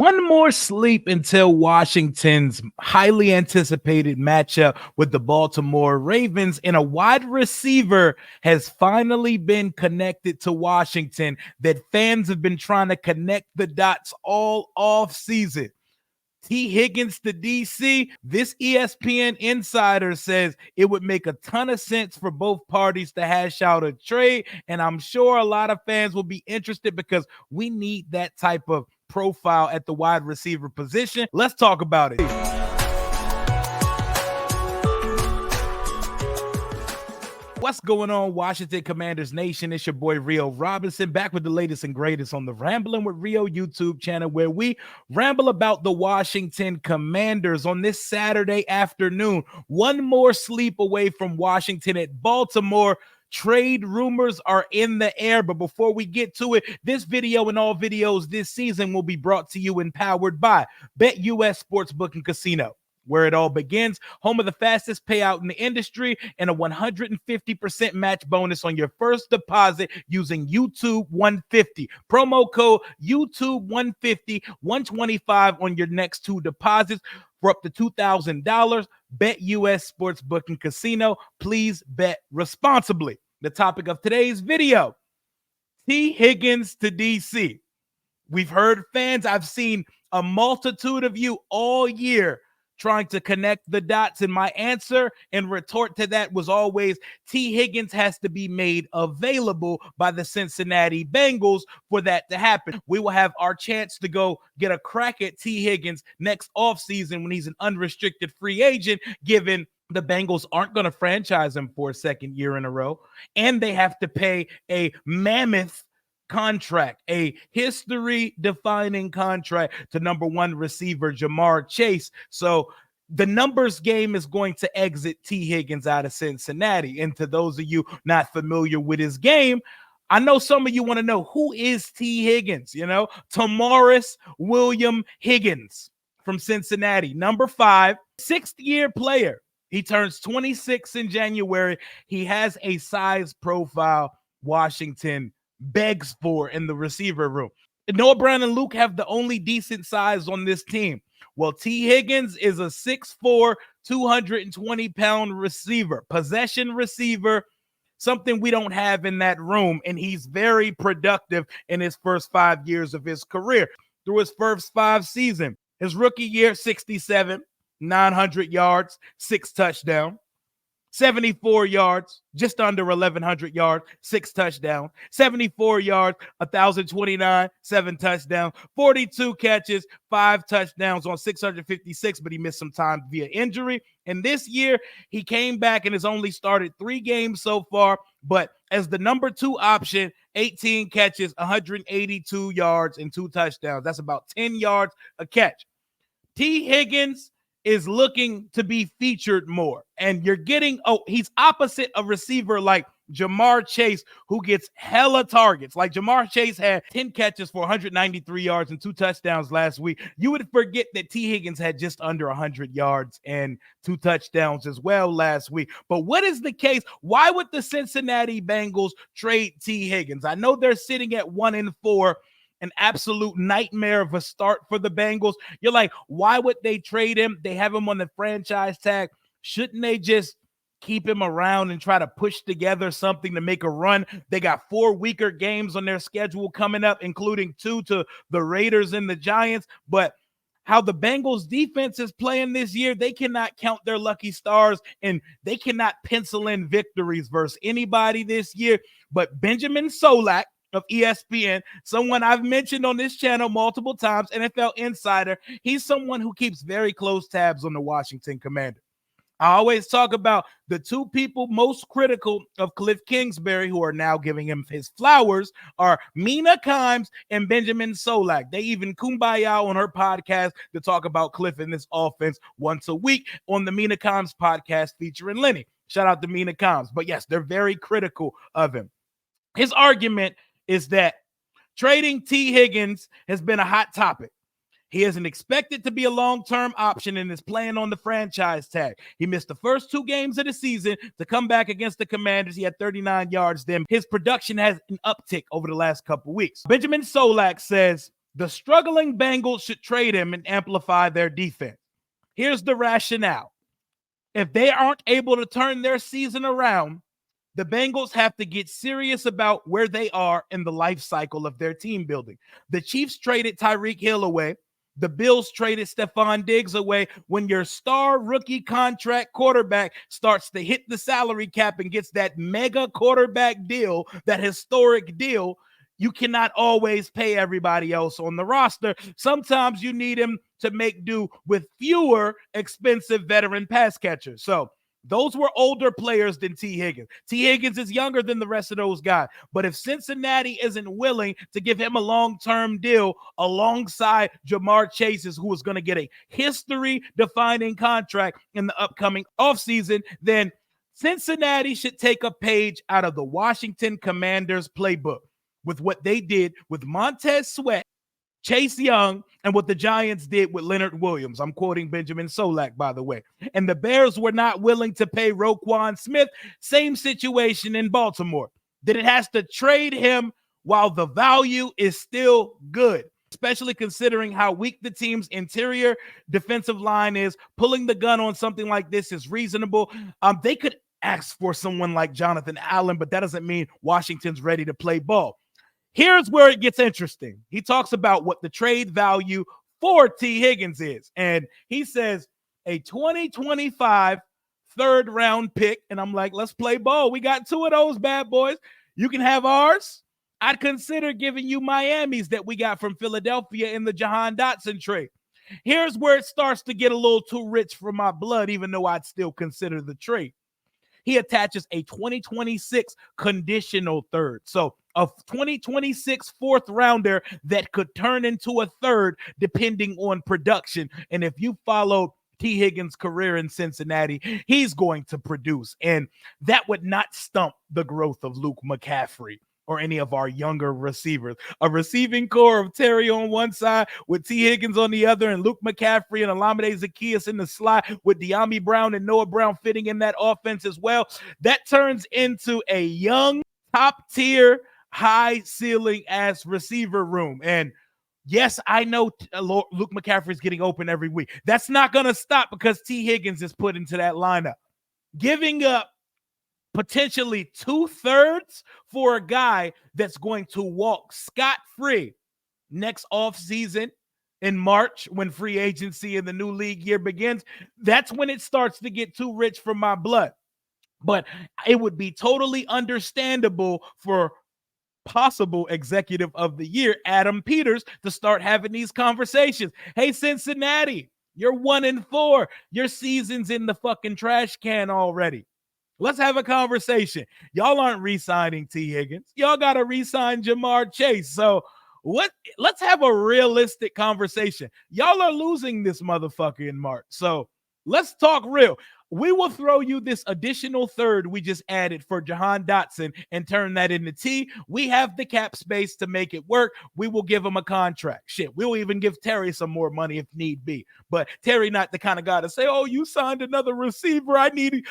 One more sleep until Washington's highly anticipated matchup with the Baltimore Ravens, and a wide receiver has finally been connected to Washington that fans have been trying to connect the dots all off season. T. Higgins to DC. This ESPN insider says it would make a ton of sense for both parties to hash out a trade, and I'm sure a lot of fans will be interested because we need that type of profile at the wide receiver position. Let's talk about it. What's going on, Washington Commanders Nation? It's your boy Rio Robinson, back with the latest and greatest on the Rambling with Rio YouTube channel, where we ramble about the Washington Commanders on this Saturday afternoon. One more sleep away from Washington at Baltimore. Trade rumors are in the air, but before we get to it, this video and all videos this season will be brought to you and powered by BetUS Sportsbook and Casino, where it all begins, home of the fastest payout in the industry, and a 150% match bonus on your first deposit using YouTube 150. Promo code YouTube 150, 125 on your next two deposits for up to $2,000. BetUS Sportsbook and Casino. Please bet responsibly. The topic of today's video: T. Higgins to DC. We've heard fans, I've seen a multitude of you all year trying to connect the dots, and my answer and retort to that was always T. Higgins has to be made available by the Cincinnati Bengals for that to happen. We will have our chance to go get a crack at T. Higgins next offseason when he's an unrestricted free agent, given the Bengals aren't going to franchise him for a second year in a row, and they have to pay a mammoth contract, a history-defining contract to number one receiver Jamar Chase. So the numbers game is going to exit T. Higgins out of Cincinnati. And to those of you not familiar with his game, I know some of you want to know, who is T. Higgins? You know, Tamaris William Higgins from Cincinnati, number 5, sixth-year player. He turns 26 in January. He has a size profile Washington begs for in the receiver room. Noah Brown and Luke have the only decent size on this team. Well, T. Higgins is a 6'4", 220-pound receiver, possession receiver, something we don't have in that room, and he's very productive in his first 5 years of his career. Through his first 5 seasons, his rookie year, 67, 900 yards, 6 touchdowns. 74 yards, just under 1,100 yards, 6 touchdowns, 74 yards, 1,029, 7 touchdowns, 42 catches, 5 touchdowns on 656, but he missed some time via injury. And this year, he came back and has only started 3 games so far, but as the number 2 option, 18 catches, 182 yards, and 2 touchdowns. That's about 10 yards a catch. T. Higgins is looking to be featured more, and you're getting, he's opposite a receiver like Jamar Chase, who gets hella targets. Like Jamar Chase had 10 catches for 193 yards and 2 touchdowns last week. You would forget that T. Higgins had just under 100 yards and 2 touchdowns as well last week. But what is the case? Why would the Cincinnati Bengals trade T. Higgins? I know they're sitting at 1-4, an absolute nightmare of a start for the Bengals. You're like, why would they trade him? They have him on the franchise tag. Shouldn't they just keep him around and try to push together something to make a run? They got 4 weaker games on their schedule coming up, including 2 to the Raiders and the Giants. But how the Bengals defense is playing this year, they cannot count their lucky stars, and they cannot pencil in victories versus anybody this year. But Benjamin Solak of ESPN, someone I've mentioned on this channel multiple times, NFL insider, he's someone who keeps very close tabs on the Washington Commanders. I always talk about the 2 people most critical of Cliff Kingsbury, who are now giving him his flowers, are Mina Kimes and Benjamin Solak. They even kumbaya on her podcast to talk about Cliff and this offense once a week on the Mina Kimes podcast featuring Lenny. Shout out to Mina Kimes. But yes, they're very critical of him. His argument is that trading T. Higgins has been a hot topic. He isn't expected to be a long-term option and is playing on the franchise tag. He missed the first 2 games of the season to come back against the Commanders. He had 39 yards then. His production has an uptick over the last couple weeks. Benjamin Solak says The struggling Bengals should trade him and amplify their defense. Here's the rationale. If they aren't able to turn their season around, the Bengals have to get serious about where they are in the life cycle of their team building. The Chiefs traded Tyreek Hill away. The Bills traded Stephon Diggs away. When your star rookie contract quarterback starts to hit the salary cap and gets that mega quarterback deal, that historic deal, you cannot always pay everybody else on the roster. Sometimes you need him to make do with fewer expensive veteran pass catchers. So those were older players than T. Higgins. T. Higgins is younger than the rest of those guys. But if Cincinnati isn't willing to give him a long-term deal alongside Jamar Chase's, who is going to get a history-defining contract in the upcoming offseason, then Cincinnati should take a page out of the Washington Commanders playbook with what they did with Montez Sweat, Chase Young, and what the Giants did with Leonard Williams. I'm quoting Benjamin Solak, by the way. And the Bears were not willing to pay Roquan Smith. Same situation in Baltimore. That it has to trade him while the value is still good, especially considering how weak the team's interior defensive line is. Pulling the gun on something like this is reasonable. They could ask for someone like Jonathan Allen, but that doesn't mean Washington's ready to play ball. Here's where it gets interesting. He talks about what the trade value for T. Higgins is. And he says a 2025 third round pick. And I'm like, let's play ball. We got two of those bad boys. You can have ours. I'd consider giving you Miami's that we got from Philadelphia in the Jahan Dotson trade. Here's where it starts to get a little too rich for my blood, even though I'd still consider the trade. He attaches a 2026 conditional third. So a 2026 fourth rounder that could turn into a third depending on production. And if you follow T. Higgins' career in Cincinnati, he's going to produce. And that would not stump the growth of Luke McCaffrey or any of our younger receivers. A receiving core of Terry on one side with T. Higgins on the other, and Luke McCaffrey and Olamide Zaccheaus in the slot with De'Ami Brown and Noah Brown fitting in that offense as well. That turns into a young, top-tier, high-ceiling-ass receiver room. And yes, I know Luke McCaffrey is getting open every week. That's not going to stop because T. Higgins is put into that lineup. Giving up potentially 2/3 for a guy that's going to walk scot-free next offseason in March when free agency and the new league year begins. That's when it starts to get too rich for my blood. But it would be totally understandable for possible executive of the year, Adam Peters, to start having these conversations. Hey, Cincinnati, you're 1-4. Your season's in the fucking trash can already. Let's have a conversation. Y'all aren't re-signing T. Higgins. Y'all got to re-sign Jamar Chase. So let's have a realistic conversation. Y'all are losing this motherfucker in March. So let's talk real. We will throw you this additional third we just added for Jahan Dotson and turn that into T. We have the cap space to make it work. We will give him a contract. Shit, we'll even give Terry some more money if need be. But Terry not the kind of guy to say, oh, you signed another receiver. I need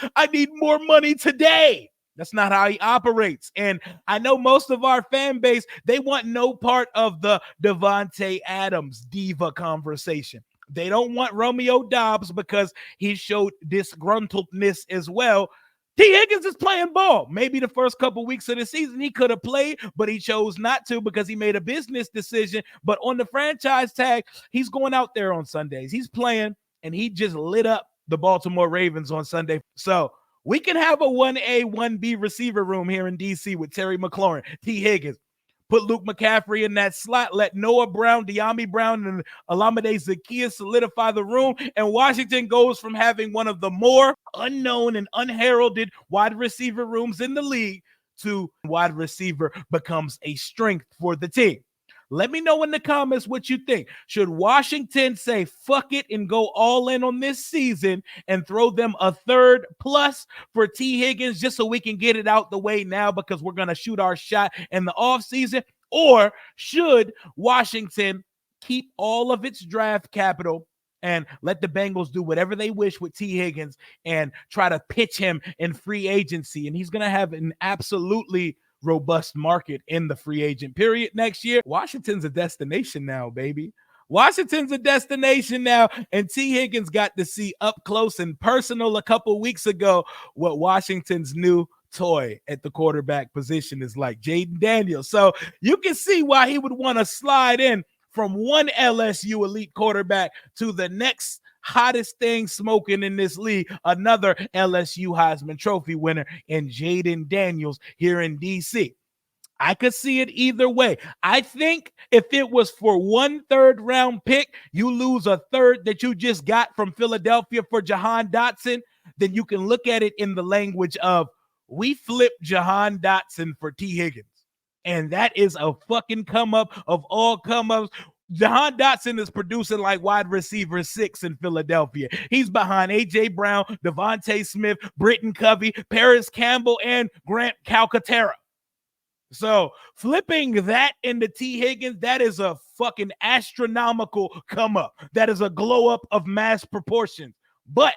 more money today. That's not how he operates. And I know most of our fan base, they want no part of the Devontae Adams diva conversation. They don't want Romeo Doubs because he showed disgruntledness as well. T. Higgins is playing ball. Maybe the first couple weeks of the season he could have played, but he chose not to because he made a business decision. But on the franchise tag, he's going out there on Sundays. He's playing, and he just lit up the Baltimore Ravens on Sunday. So we can have a 1A, 1B receiver room here in D.C. with Terry McLaurin, T. Higgins. Put Luke McCaffrey in that slot. Let Noah Brown, De'Ami Brown, and Olamide Zaccheaus solidify the room. And Washington goes from having one of the more unknown and unheralded wide receiver rooms in the league to wide receiver becomes a strength for the team. Let me know in the comments what you think. Should Washington say fuck it and go all in on this season and throw them a third plus for T. Higgins just so we can get it out the way now because we're going to shoot our shot in the offseason? Or should Washington keep all of its draft capital and let the Bengals do whatever they wish with T. Higgins and try to pitch him in free agency? And he's going to have an absolutely robust market in the free agent period next year. Washington's a destination now, baby. Washington's a destination now, and T. Higgins got to see up close and personal a couple weeks ago what Washington's new toy at the quarterback position is like, Jaden Daniels. So you can see why he would want to slide in from one LSU elite quarterback to the next hottest thing smoking in this league, another LSU Heisman Trophy winner in Jaden Daniels here in DC. I could see it either way. I think if it was for 1/3 round pick, you lose a third that you just got from Philadelphia for Jahan Dotson, then you can look at it in the language of, we flipped Jahan Dotson for T. Higgins. And that is a fucking come up of all come ups. Jahan Dotson is producing like wide receiver 6 in Philadelphia. He's behind A.J. Brown, Devontae Smith, Britton Covey, Paris Campbell, and Grant Calcaterra. So flipping that into T. Higgins, that is a fucking astronomical come up. That is a glow up of mass proportions. But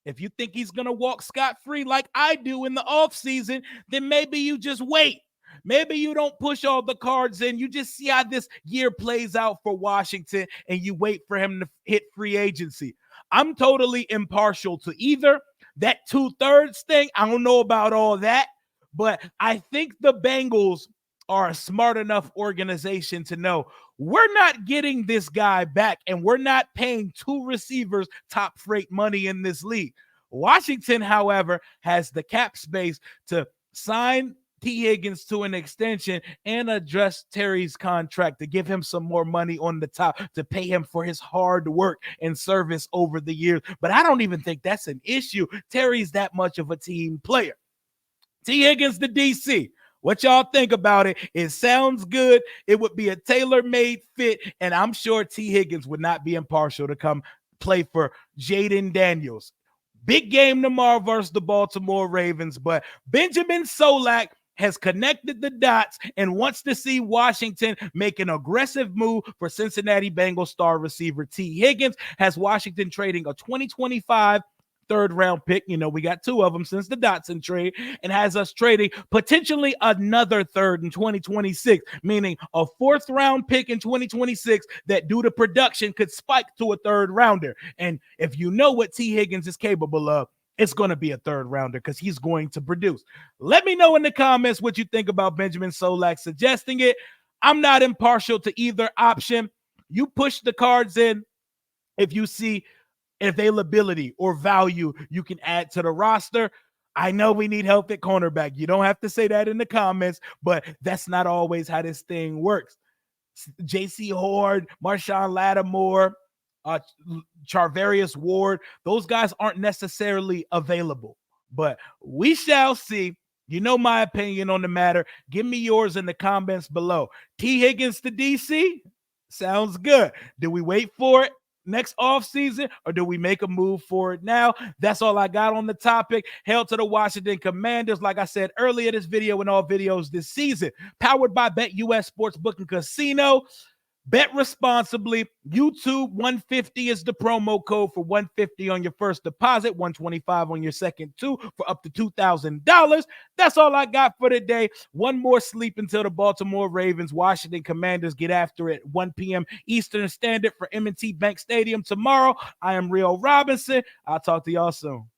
if you think he's going to walk scot-free like I do in the offseason, then maybe you just wait. Maybe you don't push all the cards in. You just see how this year plays out for Washington and you wait for him to hit free agency. I'm totally impartial to either. That 2/3 thing, I don't know about all that. But I think the Bengals are a smart enough organization to know we're not getting this guy back and we're not paying 2 receivers top freight money in this league. Washington, however, has the cap space to sign T. Higgins to an extension and address Terry's contract to give him some more money on the top to pay him for his hard work and service over the years. But I don't even think that's an issue. Terry's that much of a team player. T. Higgins to DC. What y'all think about it? It sounds good. It would be a tailor-made fit, and I'm sure T. Higgins would not be impartial to come play for Jaden Daniels. Big game tomorrow versus the Baltimore Ravens, but Benjamin Solak has connected the dots and wants to see Washington make an aggressive move for Cincinnati Bengals star receiver T. Higgins. Has Washington trading a 2025 third-round pick. You know, we got 2 of them since the Dotson trade, and has us trading potentially another third in 2026, meaning a 4th-round pick in 2026 that, due to production, could spike to a 3rd-rounder. And if you know what T. Higgins is capable of, it's going to be a 3rd-rounder because he's going to produce. Let me know in the comments what you think about Benjamin Solak suggesting it. I'm not impartial to either option. You push the cards in if you see availability or value you can add to the roster. I know we need help at cornerback. You don't have to say that in the comments, but that's not always how this thing works. J.C. Horn, Marshawn Lattimore, Charvarius Ward, those guys aren't necessarily available, but we shall see. You know my opinion on the matter. Give me yours in the comments below. T. Higgins to DC? Sounds good. Do we wait for it next offseason, or do we make a move for it now? That's all I got on the topic. Hail to the Washington Commanders. Like I said earlier, this video and all videos this season, powered by BetUS Sportsbook and Casino. Bet responsibly. YouTube 150 is the promo code for $150 on your first deposit, $125 on your second too, for up to $2,000. That's all I got for today. One more sleep until the Baltimore Ravens Washington Commanders get after it 1 p.m. Eastern Standard for M&T Bank Stadium tomorrow. I am Rio Robinson. I'll talk to y'all soon.